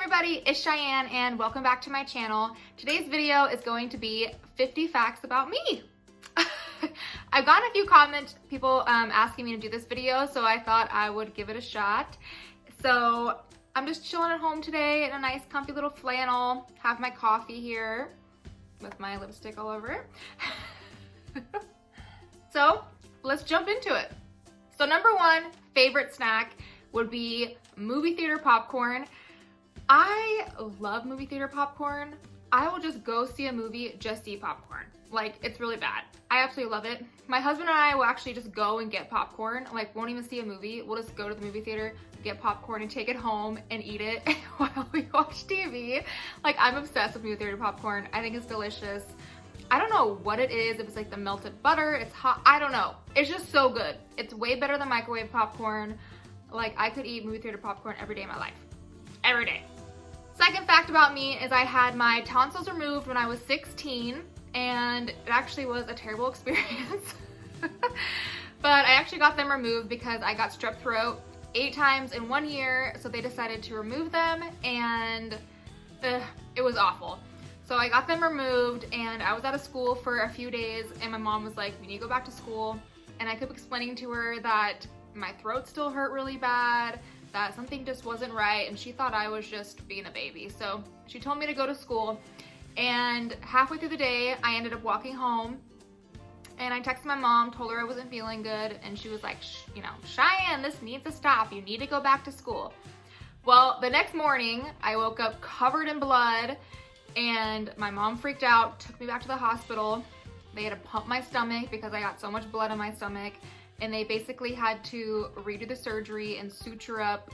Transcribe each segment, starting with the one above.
everybody, it's Cheyenne and welcome back to my channel. Today's video is going to be 50 facts about me. I've gotten a few comments, people asking me to do this video, so I thought I would give it a shot. So I'm just chilling at home today in a nice comfy little flannel, have my coffee here with my lipstick all over it. So let's jump into it. So number one favorite snack would be movie theater popcorn. I love movie theater popcorn. I will just go see a movie just to eat popcorn. Like, it's really bad. I absolutely love it. My husband and I will actually just go and get popcorn. Like, won't even see a movie. We'll just go to the movie theater, get popcorn, and take it home and eat it while we watch TV. Like, I'm obsessed with movie theater popcorn. I think it's delicious. I don't know what it is, if it's like the melted butter, it's hot, I don't know. It's just so good. It's way better than microwave popcorn. Like, I could eat movie theater popcorn every day of my life. Every day. Second fact about me is I had my tonsils removed when I was 16, and it actually was a terrible experience. But I actually got them removed because I got strep throat 8 times in 1 year, so they decided to remove them, and it was awful. So I got them removed, and I was out of school for a few days, and my mom was like, we need to go back to school. And I kept explaining to her that my throat still hurt really bad, that something just wasn't right, and she thought I was just being a baby. So she told me to go to school, and halfway through the day, I ended up walking home, and I texted my mom, told her I wasn't feeling good, and she was like, Cheyenne, this needs to stop. You need to go back to school. Well, the next morning, I woke up covered in blood, and my mom freaked out, took me back to the hospital. They had to pump my stomach because I got so much blood in my stomach, and they basically had to redo the surgery and suture up,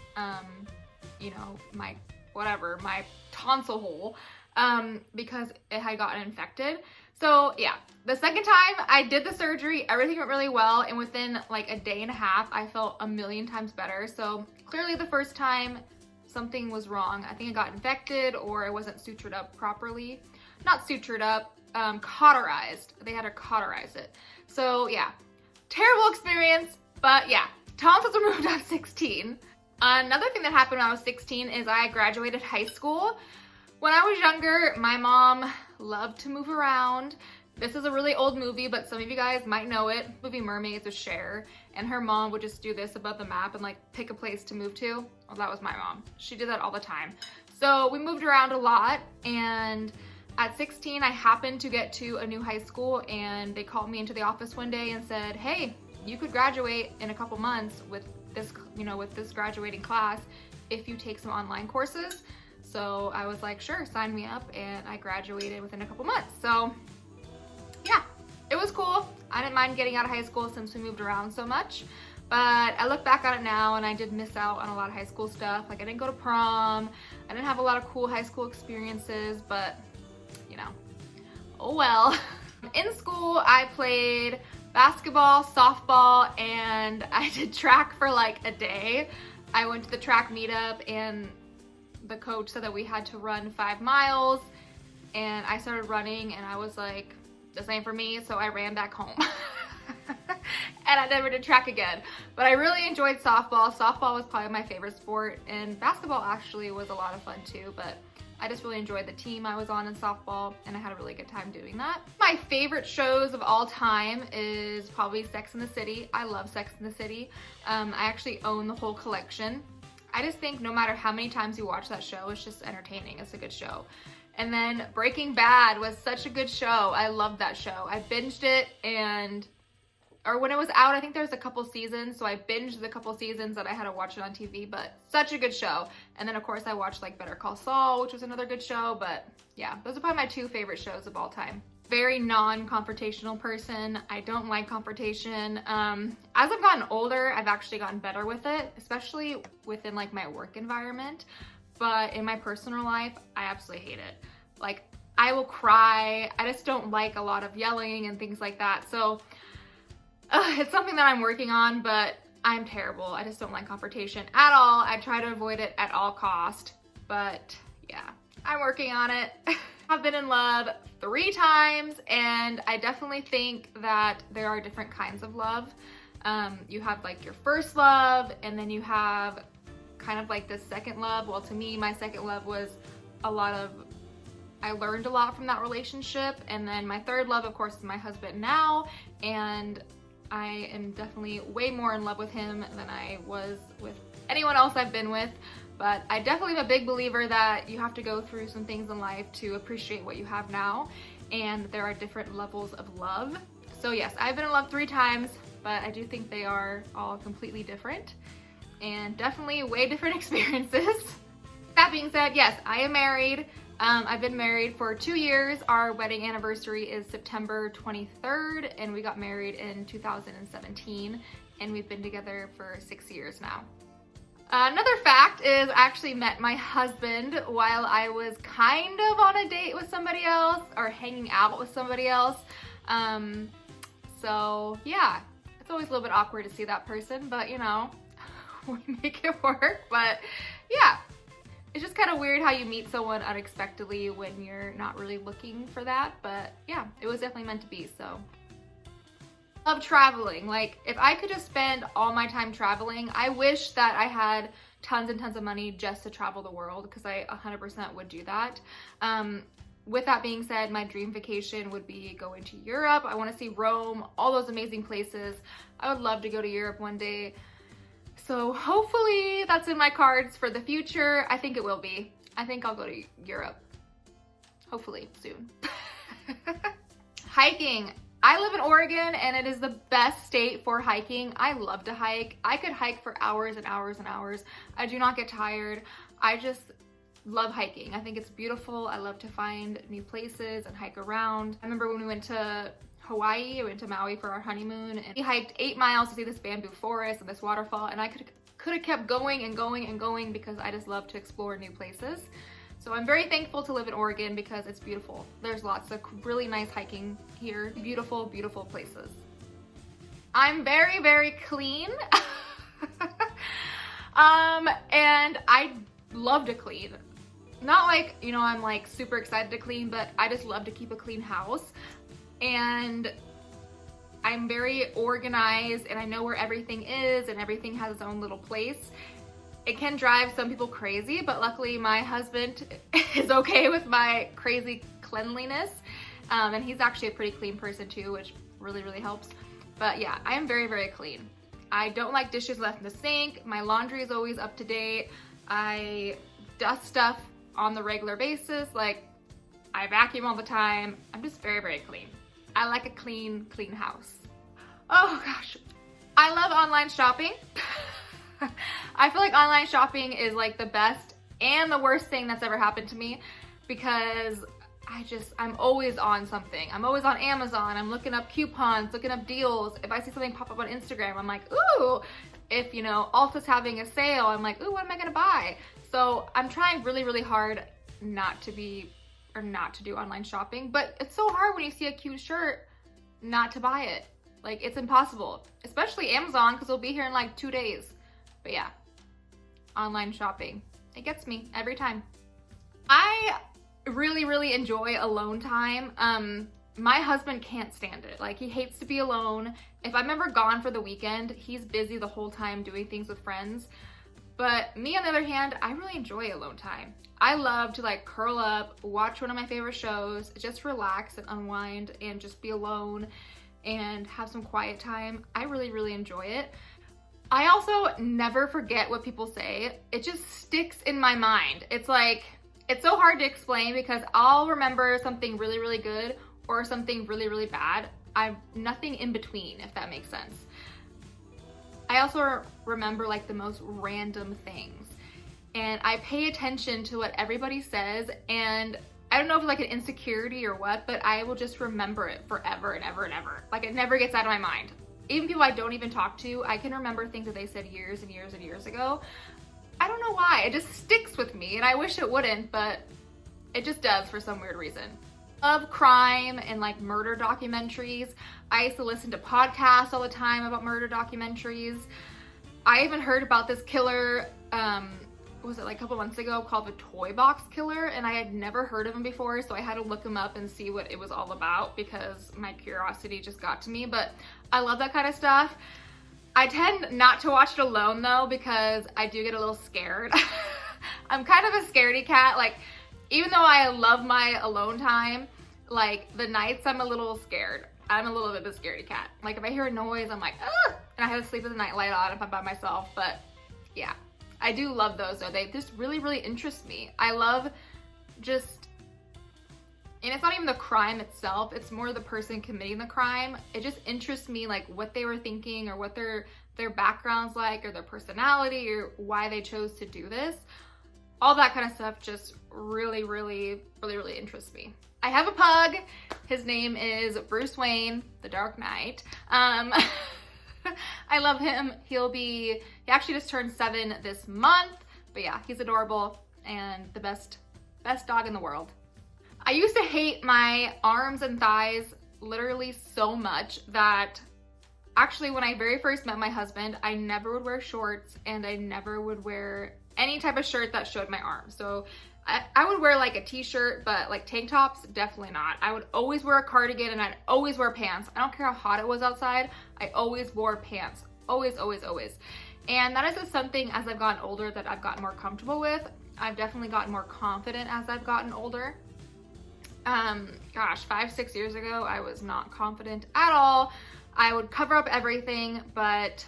my tonsil hole, because it had gotten infected. So yeah, the second time I did the surgery, everything went really well, and within like a day and a half, I felt a million times better. So clearly the first time something was wrong. I think it got infected or it wasn't sutured up properly. Not sutured up, cauterized. They had to cauterize it. So yeah, terrible experience, but yeah, tonsils were removed at 16. Another thing that happened when I was 16 is I graduated high school. When I was younger, my mom loved to move around. This is a really old movie, but some of you guys might know it. Movie Mermaids with Cher, and her mom would just do this above the map and like pick a place to move to. Well, that was my mom. She did that all the time. So we moved around a lot, and at 16, I happened to get to a new high school, and they called me into the office one day and said, hey, you could graduate in a couple months with this, with this graduating class if you take some online courses. So I was like, sure, sign me up, and I graduated within a couple months. So yeah, it was cool. I didn't mind getting out of high school since we moved around so much, but I look back on it now and I did miss out on a lot of high school stuff. Like, I didn't go to prom, I didn't have a lot of cool high school experiences, but oh well. In school, I played basketball, softball, and I did track for like a day. I went to the track meetup, and the coach said that we had to run 5 miles, and I started running, and I was like, this ain't for me, so I ran back home. And I never did track again. But I really enjoyed softball. Softball was probably my favorite sport, and basketball actually was a lot of fun too, but I just really enjoyed the team I was on in softball, and I had a really good time doing that. My favorite shows of all time is probably Sex and the City. I love Sex and the City. I actually own the whole collection. I just think no matter how many times you watch that show, it's just entertaining. It's a good show. And then Breaking Bad was such a good show. I loved that show. I binged it, or when it was out, I think there was a couple seasons, so I binged the couple seasons that I had to watch it on TV, but such a good show. And then of course I watched like Better Call Saul, which was another good show, but yeah, those are probably my 2 favorite shows of all time. Very non-confrontational person. I don't like confrontation. As I've gotten older, I've actually gotten better with it, especially within like my work environment. But in my personal life, I absolutely hate it. Like, I will cry. I just don't like a lot of yelling and things like that. So it's something that I'm working on, but I'm terrible. I just don't like confrontation at all. I try to avoid it at all cost, but yeah, I'm working on it. I've been in love 3 times, and I definitely think that there are different kinds of love. You have like your first love, and then you have kind of like the second love. Well, to me, my second love was I learned a lot from that relationship. And then my third love, of course, is my husband now. And I am definitely way more in love with him than I was with anyone else I've been with. But I definitely am a big believer that you have to go through some things in life to appreciate what you have now. And there are different levels of love. So yes, I've been in love 3 times, but I do think they are all completely different and definitely way different experiences. That being said, yes, I am married. I've been married for 2 years. Our wedding anniversary is September 23rd, and we got married in 2017, and we've been together for 6 years now. Another fact is I actually met my husband while I was kind of on a date with somebody else or hanging out with somebody else. So yeah, it's always a little bit awkward to see that person, but you know, we make it work. But yeah, it's just kind of weird how you meet someone unexpectedly when you're not really looking for that. But yeah, it was definitely meant to be, so. Love traveling. Like, if I could just spend all my time traveling, I wish that I had tons and tons of money just to travel the world, because I 100% would do that. With that being said, my dream vacation would be going to Europe. I want to see Rome, all those amazing places. I would love to go to Europe one day. So hopefully that's in my cards for the future. I think it will be. I think I'll go to Europe. Hopefully soon. Hiking. I live in Oregon and it is the best state for hiking. I love to hike. I could hike for hours and hours and hours. I do not get tired. I just love hiking. I think it's beautiful. I love to find new places and hike around. I remember when we went to Hawaii, we went to Maui for our honeymoon, and we hiked 8 miles to see this bamboo forest and this waterfall, and I could have kept going and going and going because I just love to explore new places. So I'm very thankful to live in Oregon because it's beautiful. There's lots of really nice hiking here. Beautiful, beautiful places. I'm very, very clean. And I love to clean. Not like, you know, I'm like super excited to clean, but I just love to keep a clean house. And I'm very organized and I know where everything is and everything has its own little place. It can drive some people crazy, but luckily my husband is okay with my crazy cleanliness. And he's actually a pretty clean person too, which really, really helps. But yeah, I am very, very clean. I don't like dishes left in the sink. My laundry is always up to date. I dust stuff on the regular basis. Like, I vacuum all the time. I'm just very, very clean. I like a clean, clean house. Oh gosh. I love online shopping. I feel like online shopping is like the best and the worst thing that's ever happened to me because I'm always on something. I'm always on Amazon. I'm looking up coupons, looking up deals. If I see something pop up on Instagram, I'm like, ooh. If, you know, Ulta's having a sale, I'm like, ooh, what am I gonna buy? So I'm trying really, really hard not to do online shopping, but it's so hard when you see a cute shirt not to buy it. Like, it's impossible, especially Amazon, because it'll be here in like 2 days. But yeah, online shopping, it gets me every time. I really, really enjoy alone time. My husband can't stand it. Like, he hates to be alone. If I'm ever gone for the weekend, he's busy the whole time doing things with friends. But me, on the other hand, I really enjoy alone time. I love to like curl up, watch one of my favorite shows, just relax and unwind and just be alone and have some quiet time. I really, really enjoy it. I also never forget what people say. It just sticks in my mind. It's like, it's so hard to explain because I'll remember something really, really good or something really, really bad. I've nothing in between, if that makes sense. I also remember like the most random things. And I pay attention to what everybody says, and I don't know if it's like an insecurity or what, but I will just remember it forever and ever and ever. Like, it never gets out of my mind. Even people I don't even talk to, I can remember things that they said years and years and years ago. I don't know why, it just sticks with me, and I wish it wouldn't, but it just does for some weird reason. Love crime and like murder documentaries. I used to listen to podcasts all the time about murder documentaries. I even heard about this killer, was it like a couple months ago, called the Toy Box Killer, and I had never heard of him before, so I had to look him up and see what it was all about because my curiosity just got to me. But I love that kind of stuff. I tend not to watch it alone though, because I do get a little scared. I'm kind of a scaredy cat. Like, even though I love my alone time, like the nights I'm a little scared. I'm a little bit of a scaredy cat. Like if I hear a noise, I'm like, ugh! And I have to sleep with the night light on if I'm by myself. But yeah, I do love those though. They just really, really interest me. I love just, and it's not even the crime itself, it's more the person committing the crime. It just interests me, like what they were thinking, or what their background's like, or their personality, or why they chose to do this. All that kind of stuff just really, really, really, really interests me. I have a pug. His name is Bruce Wayne, the Dark Knight. I love him. He actually just turned 7 this month, but yeah, he's adorable and the best dog in the world. I used to hate my arms and thighs literally so much that actually when I very first met my husband, I never would wear shorts, and I never would wear any type of shirt that showed my arms. So I would wear like a t-shirt, but like tank tops, definitely not. I would always wear a cardigan, and I'd always wear pants. I don't care how hot it was outside, I always wore pants. Always, always, always. And that is just something as I've gotten older that I've gotten more comfortable with. I've definitely gotten more confident as I've gotten older. Gosh, 5-6 years ago, I was not confident at all. I would cover up everything, but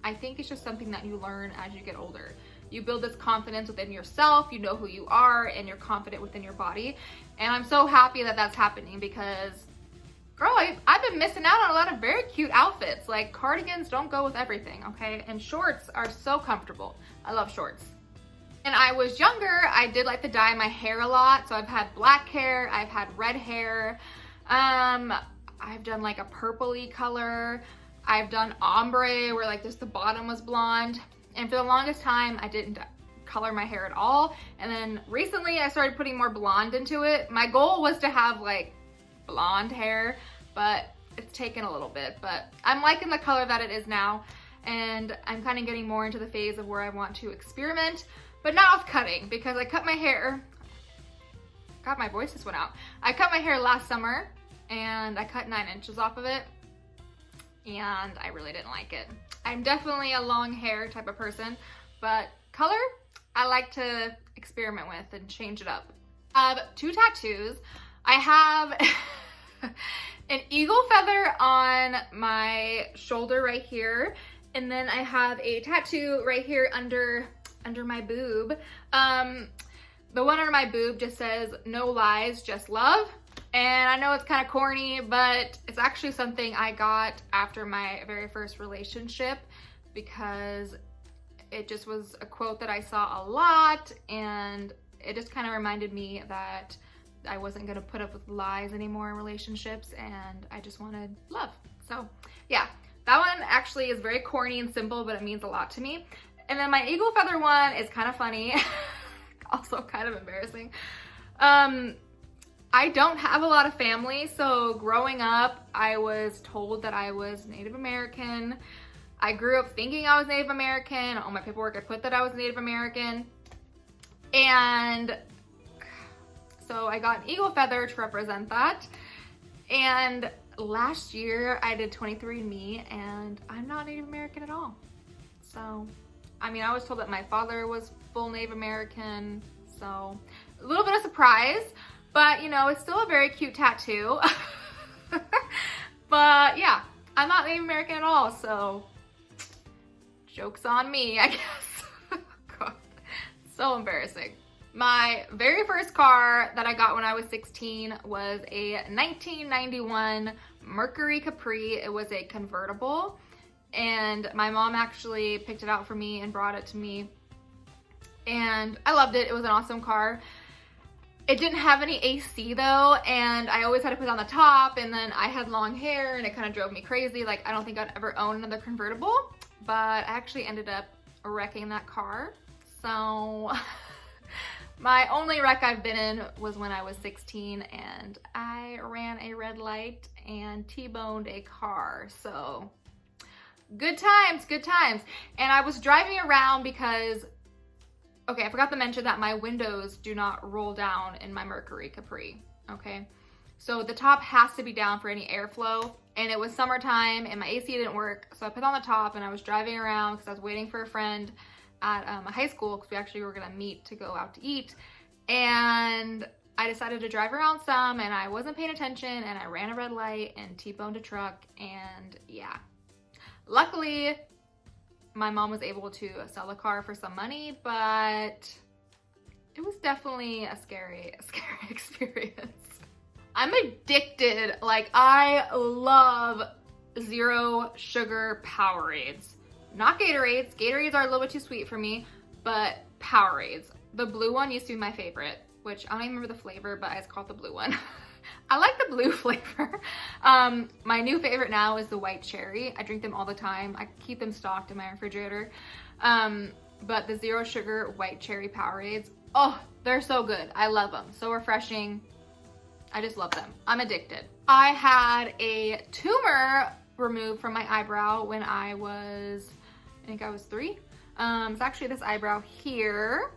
I think it's just something that you learn as you get older. You build this confidence within yourself, you know who you are, and you're confident within your body. And I'm so happy that that's happening, because girl, I've been missing out on a lot of very cute outfits. Like, cardigans don't go with everything, okay? And shorts are so comfortable. I love shorts. When I was younger, I did like to dye my hair a lot. So I've had black hair, I've had red hair. I've done like a purpley color. I've done ombre where like just the bottom was blonde. And for the longest time, I didn't color my hair at all. And then recently I started putting more blonde into it. My goal was to have like blonde hair, but it's taken a little bit. But I'm liking the color that it is now. And I'm kind of getting more into the phase of where I want to experiment, but not with cutting, because I cut my hair. God, my voice just went out. I cut my hair last summer, and I cut 9 inches off of it, and I really didn't like it. I'm definitely a long hair type of person, but color, I like to experiment with and change it up. I have 2 tattoos. I have an eagle feather on my shoulder right here, and then I have a tattoo right here under my boob. The one under my boob just says, "No lies, just love." And I know it's kind of corny, but it's actually something I got after my very first relationship, because it just was a quote that I saw a lot, and it just kind of reminded me that I wasn't going to put up with lies anymore in relationships, and I just wanted love. So yeah, that one actually is very corny and simple, but it means a lot to me. And then my eagle feather one is kind of funny, also kind of embarrassing. I don't have a lot of family, so growing up, I was told that I was Native American. I grew up thinking I was Native American. On my paperwork, I put that I was Native American. And so I got an eagle feather to represent that. And last year, I did 23andMe, and I'm not Native American at all. So, I mean, I was told that my father was full Native American, so a little bit of surprise, but you know, it's still a very cute tattoo. But yeah, I'm not Native American at all, so joke's on me, I guess. God, so embarrassing. My very first car that I got when I was 16 was a 1991 Mercury Capri. It was a convertible, and my mom actually picked it out for me and brought it to me, and I loved it. It was an awesome car. It didn't have any AC though, and I always had to put it on the top, and then I had long hair, and it kind of drove me crazy. Like, I don't think I'd ever own another convertible, but I actually ended up wrecking that car. So my only wreck I've been in was when I was 16, and I ran a red light and T-boned a car. So good times, good times. And I was driving around because, okay, I forgot to mention that my windows do not roll down in my Mercury Capri, okay? So the top has to be down for any airflow. And it was summertime and my AC didn't work. So I put it on the top and I was driving around because I was waiting for a friend at a high school because we actually were gonna meet to go out to eat. And I decided to drive around some and I wasn't paying attention and I ran a red light and T-boned a truck, and yeah. Luckily, my mom was able to sell the car for some money, but it was definitely a scary experience. I'm addicted. Like, I love zero sugar Powerades. Not Gatorades. Gatorades are a little bit too sweet for me, but Powerades. The blue one used to be my favorite, which I don't even remember the flavor, but I just call it the blue one. I like the blue flavor. My new favorite now is the white cherry. I drink them all the time. I keep them stocked in my refrigerator. But the zero sugar white cherry Powerades, oh, they're so good. I love them. So refreshing. I just love them. I'm addicted. I had a tumor removed from my eyebrow when I think I was 3. It's actually this eyebrow here.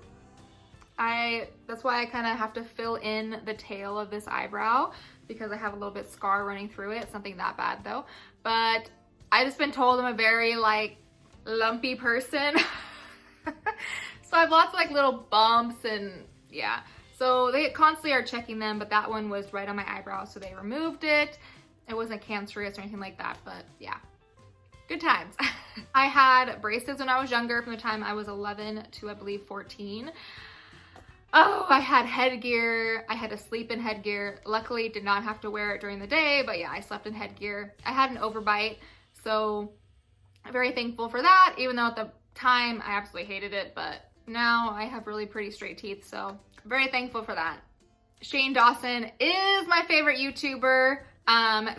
That's why I kind of have to fill in the tail of this eyebrow because I have a little bit scar running through it. It's nothing that bad though. But I just been told I'm a very like lumpy person. So I have lots of like little bumps and yeah. So they constantly are checking them, but that one was right on my eyebrow, so they removed it. It wasn't cancerous or anything like that, but yeah, good times. I had braces when I was younger from the time I was 11 to I believe 14. Oh, I had headgear. I had to sleep in headgear. Luckily, did not have to wear it during the day, but yeah, I slept in headgear. I had an overbite, so I'm very thankful for that, even though at the time I absolutely hated it, but now I have really pretty straight teeth, so very thankful for that. Shane Dawson is my favorite YouTuber.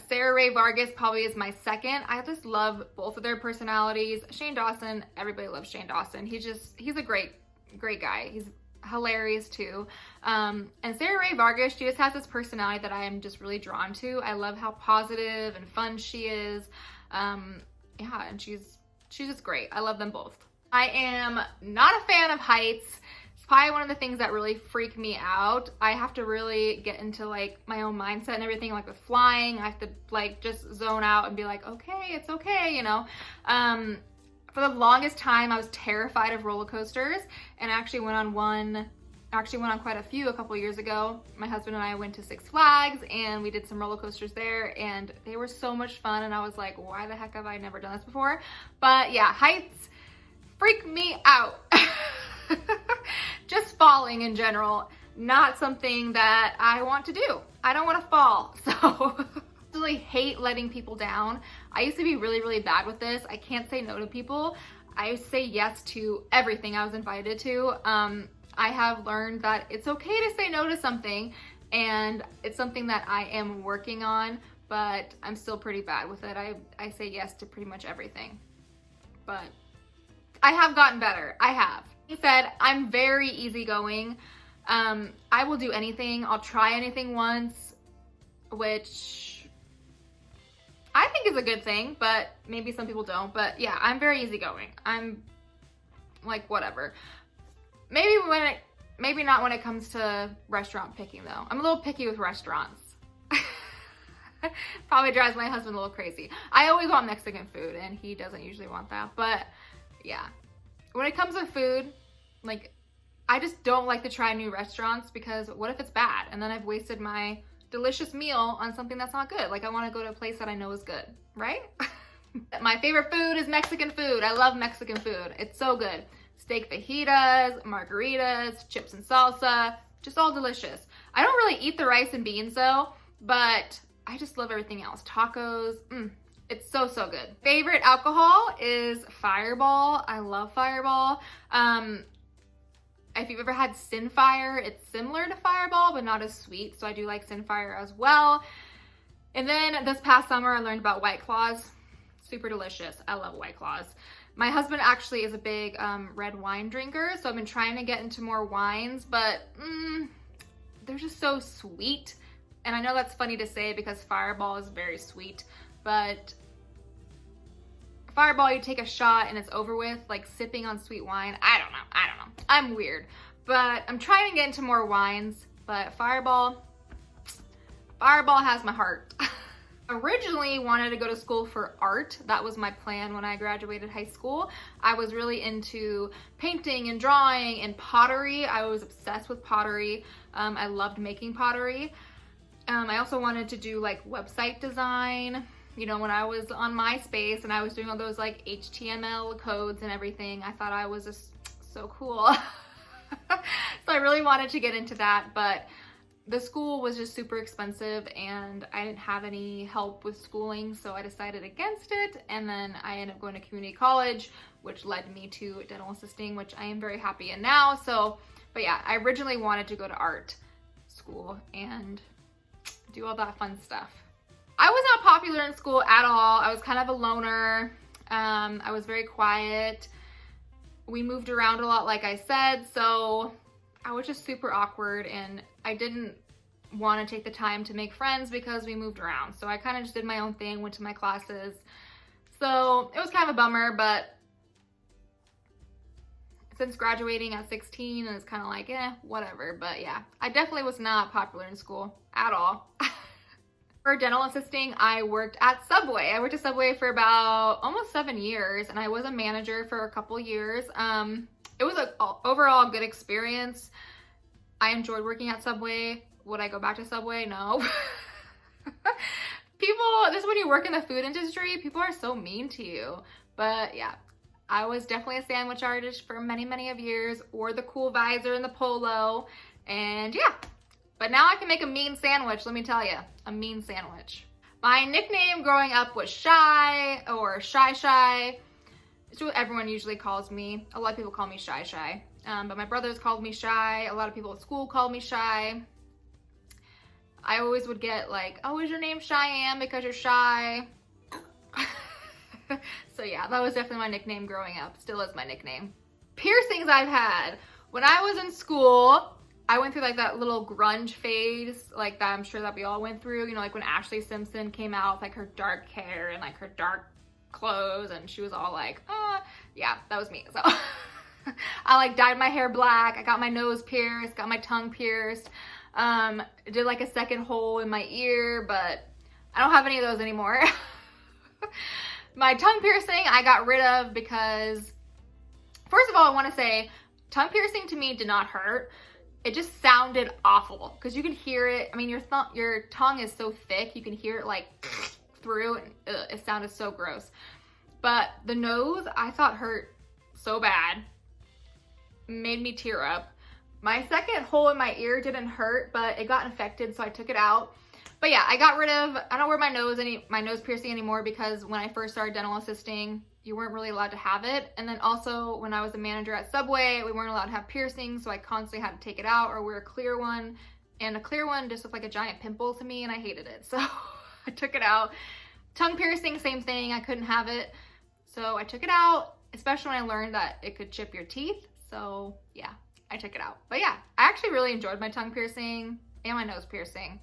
Sarah Ray Vargas probably is my second. I just love both of their personalities. Shane Dawson, everybody loves Shane Dawson. He's a great guy. He's hilarious too. And Sarah Ray Vargas, she just has this personality that I am just really drawn to. I love how positive and fun she is. Yeah, and she's just great. I love them both. I am not a fan of heights. It's probably one of the things that really freak me out. I have to really get into like my own mindset and everything. Like with flying, I have to like just zone out and be like, okay, it's okay, you know. For the longest time, I was terrified of roller coasters, and I actually went on quite a few a couple years ago. My husband and I went to Six Flags and we did some roller coasters there, and they were so much fun, and I was like, why the heck have I never done this before? But yeah, heights freak me out. Just falling in general, not something that I want to do. I don't want to fall, so I really hate letting people down. I used to be really bad with this. I can't say no to people. I say yes to everything I was invited to. I have learned that it's okay to say no to something, and it's something that I am working on, but I'm still pretty bad with it. I say yes to pretty much everything, but I have gotten better. I have. He said, I'm very easygoing. I will do anything. I'll try anything once, which I think is a good thing, but maybe some people don't. But yeah, I'm very easygoing. I'm like, whatever. Maybe not when it comes to restaurant picking though. I'm a little picky with restaurants. Probably drives my husband a little crazy. I always want Mexican food and he doesn't usually want that, but yeah. When it comes to food, like, I just don't like to try new restaurants because what if it's bad? And then I've wasted my delicious meal on something that's not good. Like, I want to go to a place that I know is good, right? My favorite food is Mexican food. I love Mexican food. It's so good. Steak fajitas, margaritas, chips and salsa, just all delicious. I don't really eat the rice and beans though, but I just love everything else. Tacos, it's so good. Favorite alcohol is Fireball. I love Fireball. If you've ever had Sinfire, it's similar to Fireball, but not as sweet. So I do like Sinfire as well. And then this past summer, I learned about White Claws. Super delicious. I love White Claws. My husband actually is a big red wine drinker, so I've been trying to get into more wines, but they're just so sweet. And I know that's funny to say because Fireball is very sweet, but Fireball, you take a shot and it's over with, like sipping on sweet wine. I don't know. I'm weird, but I'm trying to get into more wines, but Fireball, Fireball has my heart. Originally wanted to go to school for art. That was my plan when I graduated high school. I was really into painting and drawing and pottery. I was obsessed with pottery. I loved making pottery. I also wanted to do like website design. You know, when I was on MySpace and I was doing all those like HTML codes and everything, I thought I was just so cool. So I really wanted to get into that, but the school was just super expensive and I didn't have any help with schooling, so I decided against it. And then I ended up going to community college, which led me to dental assisting, which I am very happy in now. So, but yeah, I originally wanted to go to art school and do all that fun stuff. I was not popular in school at all. I was kind of a loner. I was very quiet. We moved around a lot, like I said, so I was just super awkward and I didn't want to take the time to make friends because we moved around. So I kind of just did my own thing, went to my classes. So it was kind of a bummer, but since graduating at 16, it's kind of like, whatever. But yeah, I definitely was not popular in school at all. For dental assisting, I worked at Subway. I worked at Subway for about almost 7 years, and I was a manager for a couple years. It was an overall good experience. I enjoyed working at Subway. Would I go back to Subway? No. This is when you work in the food industry, people are so mean to you. But yeah, I was definitely a sandwich artist for many, many of years, wore the cool visor and the polo, and yeah. But now I can make a mean sandwich, let me tell you, a mean sandwich. My nickname growing up was Shy or Shy Shy. It's what everyone usually calls me. A lot of people call me Shy Shy. But my brothers called me Shy. A lot of people at school called me Shy. I always would get like, oh, is your name Cheyenne because you're shy? So yeah, that was definitely my nickname growing up. Still is my nickname. Piercings I've had. When I was in school, I went through like that little grunge phase, like that I'm sure that we all went through, you know, like when Ashley Simpson came out with like her dark hair and like her dark clothes and she was all like, yeah, that was me. So I like dyed my hair black. I got my nose pierced, got my tongue pierced. Did like a second hole in my ear, but I don't have any of those anymore. My tongue piercing I got rid of because, first of all, I want to say tongue piercing to me did not hurt. It just sounded awful because you can hear it. I mean, your tongue is so thick, you can hear it like through, and it sounded so gross. But the nose, I thought hurt so bad, made me tear up. My second hole in my ear didn't hurt, but it got infected, so I took it out. But yeah, I got rid of, I don't wear my nose piercing anymore because when I first started dental assisting, you weren't really allowed to have it. And then also when I was a manager at Subway, we weren't allowed to have piercings, so I constantly had to take it out or wear a clear one. And a clear one just looked like a giant pimple to me and I hated it. So I took it out. Tongue piercing, same thing, I couldn't have it. So I took it out, especially when I learned that it could chip your teeth. So yeah, I took it out. But yeah, I actually really enjoyed my tongue piercing and my nose piercing.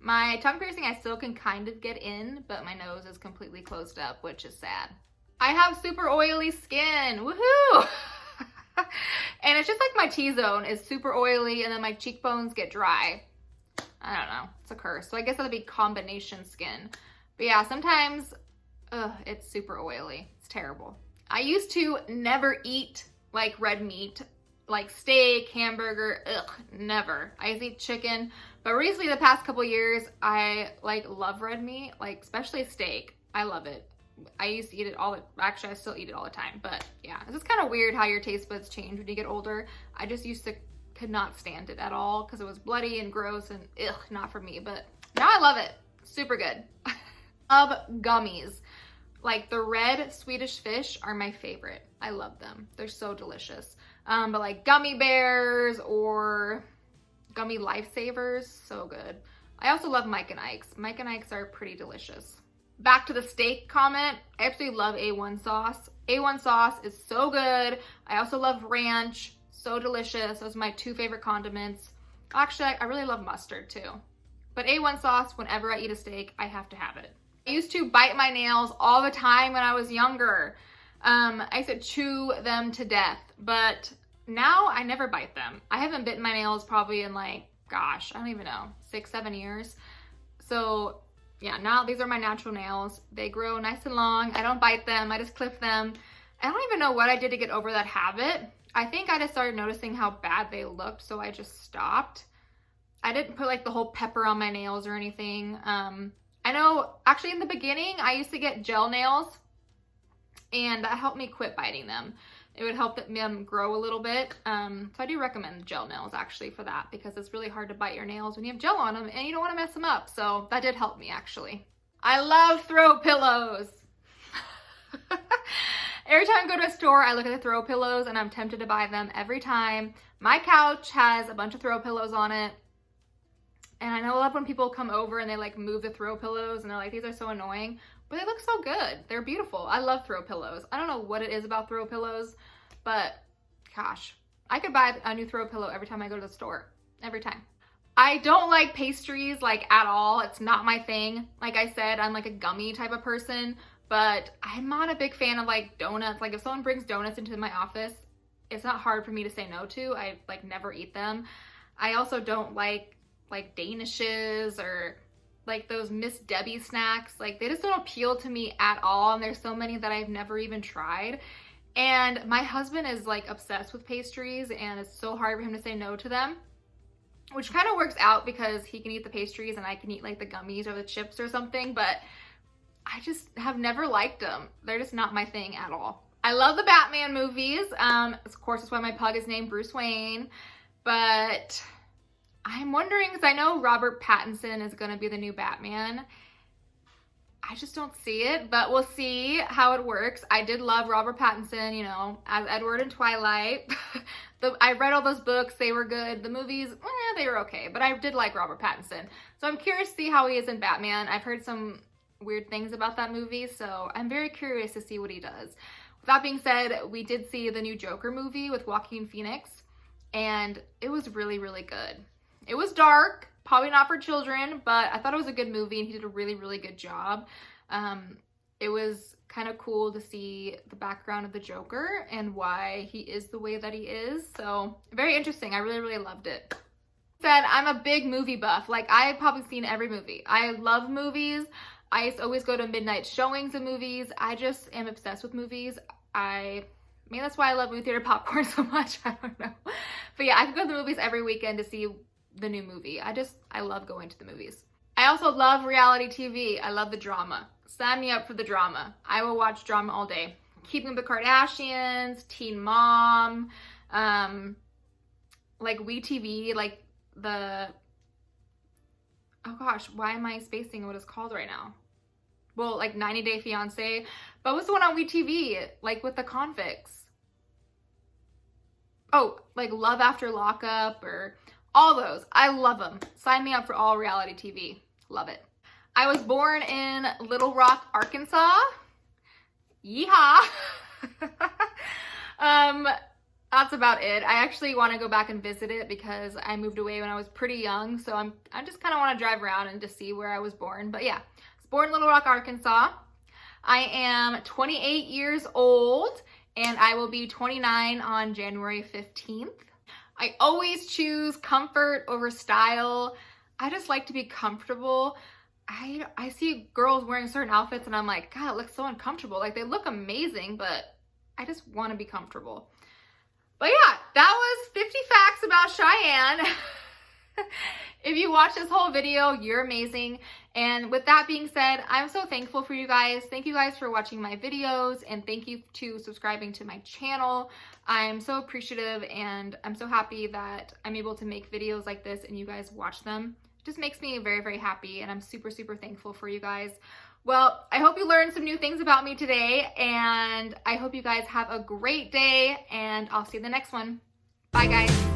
My tongue piercing I still can kind of get in, but my nose is completely closed up, which is sad. I have super oily skin, woohoo! And it's just like my T-zone is super oily and then my cheekbones get dry. I don't know, it's a curse. So I guess that'd be combination skin. But yeah, sometimes, it's super oily. It's terrible. I used to never eat like red meat, like steak, hamburger, never. I used to eat chicken, but recently the past couple years, I like love red meat, like especially steak. I love it. I used to eat it actually I still eat it all the time, but yeah, it's just kind of weird how your taste buds change when you get older. I just could not stand it at all because it was bloody and gross and not for me, but now I love it. Super good. Love gummies. Like the red Swedish fish are my favorite. I love them. They're so delicious. But like gummy bears or gummy lifesavers, so good. I also love Mike and Ike's. Mike and Ike's are pretty delicious. Back to the steak comment, I absolutely love A1 sauce. A1 sauce is so good. I also love ranch, so delicious. Those are my two favorite condiments. Actually, I really love mustard too. But A1 sauce, whenever I eat a steak, I have to have it. I used to bite my nails all the time when I was younger. I used to chew them to death, but now I never bite them. I haven't bitten my nails probably in like, gosh, I don't even know, 6-7 years. So yeah, now these are my natural nails. They grow nice and long. I don't bite them, I just clip them. I don't even know what I did to get over that habit. I think I just started noticing how bad they looked, so I just stopped. I didn't put like the whole pepper on my nails or anything. I know actually in the beginning I used to get gel nails, and that helped me quit biting them. It would help them grow a little bit. So I do recommend gel nails actually for that, because it's really hard to bite your nails when you have gel on them and you don't want to mess them up. So that did help me actually. I love throw pillows. Every time I go to a store, I look at the throw pillows and I'm tempted to buy them every time. My couch has a bunch of throw pillows on it. And I know a lot when people come over and they like move the throw pillows and they're like, these are so annoying, but they look so good. They're beautiful. I love throw pillows. I don't know what it is about throw pillows, but gosh, I could buy a new throw pillow every time I go to the store, every time. I don't like pastries like at all. It's not my thing. Like I said, I'm like a gummy type of person, but I'm not a big fan of like donuts. Like if someone brings donuts into my office, it's not hard for me to say no to. I like never eat them. I also don't like Danishes or like those Miss Debbie snacks. Like they just don't appeal to me at all. And there's so many that I've never even tried. And my husband is like obsessed with pastries, and it's so hard for him to say no to them, which kind of works out because he can eat the pastries and I can eat like the gummies or the chips or something, but I just have never liked them. They're just not my thing at all. I love the Batman movies. Of course, that's why my pug is named Bruce Wayne, but I'm wondering, because I know Robert Pattinson is going to be the new Batman. I just don't see it, but we'll see how it works. I did love Robert Pattinson, you know, as Edward in Twilight. I read all those books. They were good. The movies, they were okay, but I did like Robert Pattinson. So I'm curious to see how he is in Batman. I've heard some weird things about that movie, so I'm very curious to see what he does. With that being said, we did see the new Joker movie with Joaquin Phoenix, and it was really, really good. It was dark, probably not for children, but I thought it was a good movie and he did a really, really good job. It was kind of cool to see the background of the Joker and why he is the way that he is. So very interesting. I really, really loved it. Said I'm a big movie buff. Like I've probably seen every movie. I love movies. I used to always go to midnight showings of movies. I just am obsessed with movies. Maybe that's why I love movie theater popcorn so much. I don't know. But yeah, I could go to the movies every weekend to see the new movie. I love going to the movies. I also love reality TV. I love the drama. Sign me up for the drama. I will watch drama all day. Keeping Up with the Kardashians, Teen Mom, like WeTV, like the, oh gosh, why am I spacing what it's called right now? Well, like 90 Day Fiance, but what's the one on WeTV, like with the convicts? Oh, like Love After Lockup or all those. I love them. Sign me up for all reality TV. Love it. I was born in Little Rock, Arkansas. Yeehaw. That's about it. I actually want to go back and visit it because I moved away when I was pretty young. So I just kind of want to drive around and just see where I was born. But yeah, I was born in Little Rock, Arkansas. I am 28 years old and I will be 29 on January 15th. I always choose comfort over style. I just like to be comfortable. I see girls wearing certain outfits and I'm like, God, it looks so uncomfortable. Like they look amazing, but I just want to be comfortable. But yeah, that was 50 facts about Cheyenne. If you watch this whole video, you're amazing. And with that being said, I'm so thankful for you guys. Thank you guys for watching my videos and thank you to subscribing to my channel. I'm so appreciative and I'm so happy that I'm able to make videos like this and you guys watch them. It just makes me very, very happy and I'm super, super thankful for you guys. Well, I hope you learned some new things about me today and I hope you guys have a great day and I'll see you in the next one. Bye guys.